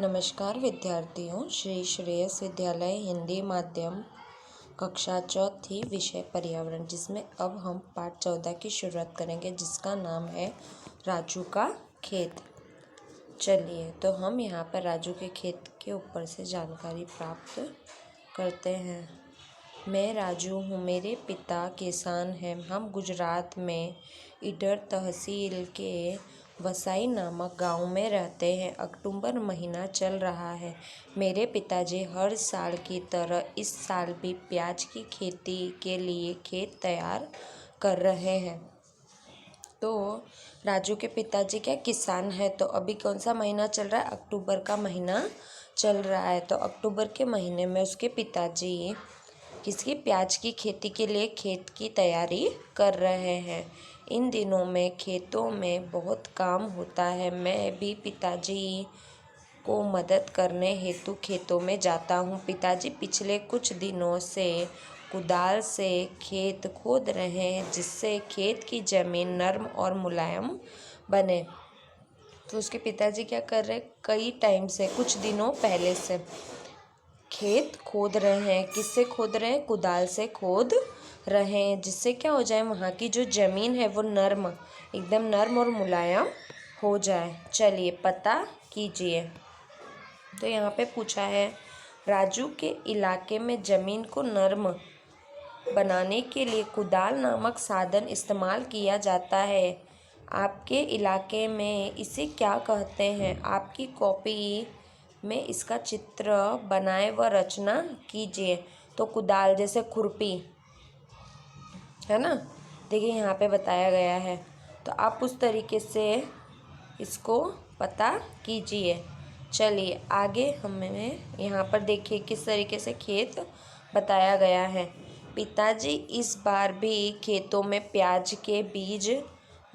नमस्कार विद्यार्थियों, श्री श्रेयस विद्यालय हिंदी माध्यम कक्षा चौथी विषय पर्यावरण, जिसमें अब हम पाठ 14 की शुरुआत करेंगे, जिसका नाम है राजू का खेत। चलिए, तो हम यहाँ पर राजू के खेत के ऊपर से जानकारी प्राप्त करते हैं। मैं राजू हूँ, मेरे पिता किसान हैं। हम गुजरात में ईडर तहसील के वसाई नामक गांव में रहते हैं। अक्टूबर महीना चल रहा है। मेरे पिताजी हर साल की तरह इस साल भी प्याज की खेती के लिए खेत तैयार कर रहे हैं। तो राजू के पिताजी क्या किसान है, तो अभी कौन सा महीना चल रहा है? अक्टूबर का महीना चल रहा है। तो अक्टूबर के महीने में उसके पिताजी किसकी प्याज की खेती के लिए खेत की तैयारी कर रहे हैं। इन दिनों में खेतों में बहुत काम होता है। मैं भी पिताजी को मदद करने हेतु खेतों में जाता हूँ। पिताजी पिछले कुछ दिनों से कुदाल से खेत खोद रहे हैं, जिससे खेत की ज़मीन नर्म और मुलायम बने। तो उसके पिताजी क्या कर रहे हैं? कई टाइम से, कुछ दिनों पहले से खेत खोद रहे हैं। किससे खोद रहे हैं? कुदाल से खोद रहे हैं, जिससे क्या हो जाए, वहाँ की जो ज़मीन है वो एकदम नर्म और मुलायम हो जाए। चलिए पता कीजिए। तो यहाँ पे पूछा है, राजू के इलाके में ज़मीन को नर्म बनाने के लिए कुदाल नामक साधन इस्तेमाल किया जाता है। आपके इलाके में इसे क्या कहते हैं? आपकी कॉपी में इसका चित्र बनाए व रचना कीजिए। तो कुदाल जैसे खुरपी है ना, देखिए यहाँ पे बताया गया है। तो आप उस तरीके से इसको पता कीजिए। चलिए आगे हमें यहाँ पर देखिए किस तरीके से खेत बताया गया है। पिताजी इस बार भी खेतों में प्याज के बीज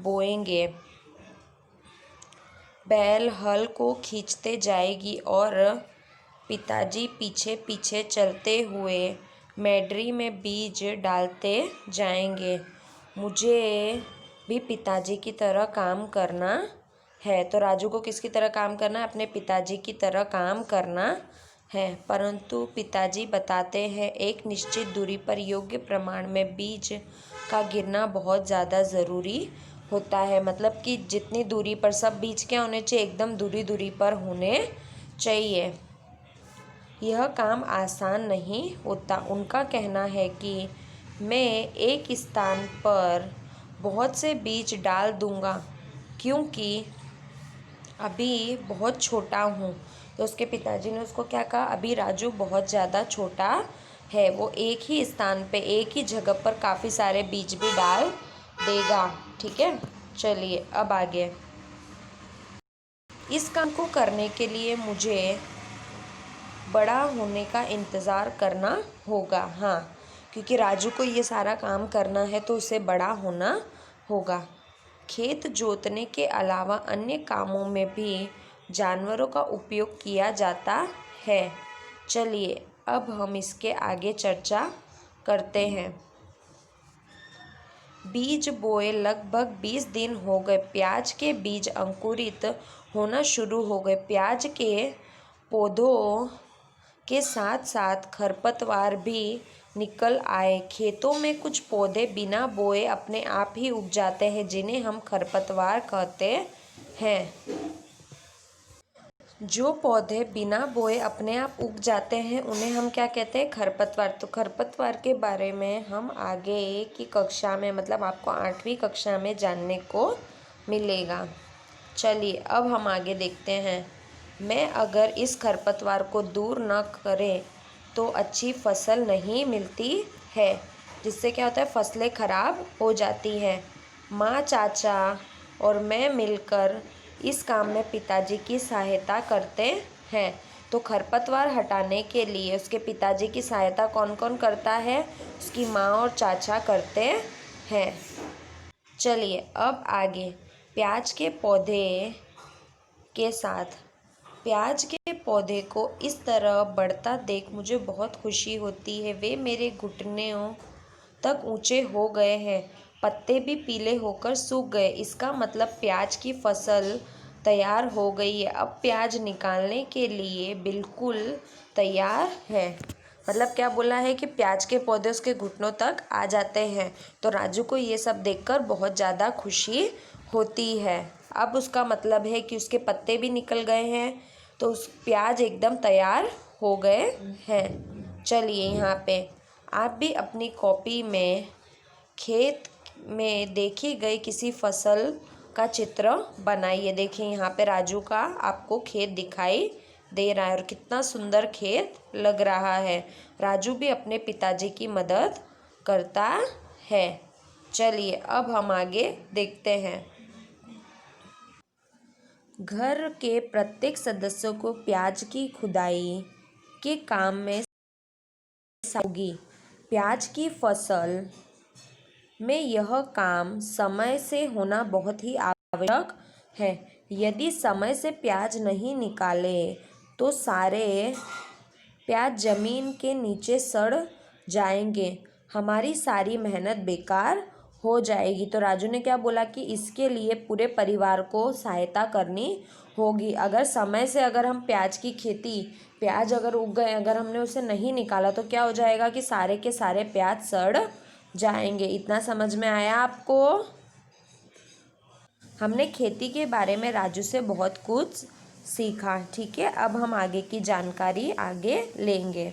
बोएंगे। बैल हल को खींचते जाएगी और पिताजी पीछे पीछे चलते हुए मेडरी में बीज डालते जाएंगे। मुझे भी पिताजी की तरह काम करना है। तो राजू को किसकी तरह काम करना है? अपने पिताजी की तरह काम करना है। परंतु पिताजी बताते हैं, एक निश्चित दूरी पर योग्य प्रमाण में बीज का गिरना बहुत ज़्यादा ज़रूरी होता है। मतलब कि जितनी दूरी पर सब बीज क्या होने चाहिए? एकदम दूरी दूरी पर होने चाहिए। यह काम आसान नहीं होता। उनका कहना है कि मैं एक स्थान पर बहुत से बीज डाल दूंगा, क्योंकि अभी बहुत छोटा हूँ। तो उसके पिताजी ने उसको क्या कहा? अभी राजू बहुत ज़्यादा छोटा है, वो एक ही स्थान पे, एक ही जगह पर काफ़ी सारे बीज भी डाल देगा। ठीक है, चलिए अब आगे। इस काम को करने के लिए मुझे बड़ा होने का इंतज़ार करना होगा। हाँ, क्योंकि राजू को ये सारा काम करना है तो उसे बड़ा होना होगा। खेत जोतने के अलावा अन्य कामों में भी जानवरों का उपयोग किया जाता है। चलिए अब हम इसके आगे चर्चा करते हैं। बीज बोए लगभग 20 दिन हो गए। प्याज के बीज अंकुरित होना शुरू हो गए। प्याज के पौधों के साथ साथ खरपतवार भी निकल आए। खेतों में कुछ पौधे बिना बोए अपने आप ही उग जाते हैं, जिन्हें हम खरपतवार कहते हैं। जो पौधे बिना बोए अपने आप उग जाते हैं उन्हें हम क्या कहते हैं? खरपतवार। तो खरपतवार के बारे में हम आगे की कक्षा में, मतलब आपको 8वीं कक्षा में जानने को मिलेगा। चलिए अब हम आगे देखते हैं। मैं अगर इस खरपतवार को दूर न करें तो अच्छी फसल नहीं मिलती है, जिससे क्या होता है? फसलें खराब हो जाती हैं। माँ, चाचा और मैं मिलकर इस काम में पिताजी की सहायता करते हैं। तो खरपतवार हटाने के लिए उसके पिताजी की सहायता कौन कौन करता है? उसकी माँ और चाचा करते हैं। चलिए अब आगे। प्याज के पौधे के साथ, प्याज के पौधे को इस तरह बढ़ता देख मुझे बहुत खुशी होती है। वे मेरे घुटनों तक ऊंचे हो गए हैं। पत्ते भी पीले होकर सूख गए। इसका मतलब प्याज की फसल तैयार हो गई है। अब प्याज निकालने के लिए बिल्कुल तैयार है। मतलब क्या बोला है कि प्याज के पौधे उसके घुटनों तक आ जाते हैं। तो राजू को ये सब देखकर बहुत ज़्यादा खुशी होती है। अब उसका मतलब है कि उसके पत्ते भी निकल गए हैं, तो उस प्याज एकदम तैयार हो गए हैं। चलिए यहाँ पे आप भी अपनी कॉपी में खेत में देखी गई किसी फसल का चित्र बनाइए। देखिए यहाँ पे राजू का आपको खेत दिखाई दे रहा है और कितना सुंदर खेत लग रहा है। राजू भी अपने पिताजी की मदद करता है। चलिए अब हम आगे देखते हैं। घर के प्रत्येक सदस्य को प्याज की खुदाई के काम में होगी। प्याज की फसल में यह काम समय से होना बहुत ही आवश्यक है। यदि समय से प्याज नहीं निकाले तो सारे प्याज जमीन के नीचे सड़ जाएंगे, हमारी सारी मेहनत बेकार हो जाएगी। तो राजू ने क्या बोला कि इसके लिए पूरे परिवार को सहायता करनी होगी। अगर समय से अगर हम प्याज की खेती, प्याज अगर उग गए, अगर हमने उसे नहीं निकाला तो क्या हो जाएगा कि सारे के सारे प्याज सड़ जाएंगे। इतना समझ में आया आपको? हमने खेती के बारे में राजू से बहुत कुछ सीखा। ठीक है, अब हम आगे की जानकारी आगे लेंगे।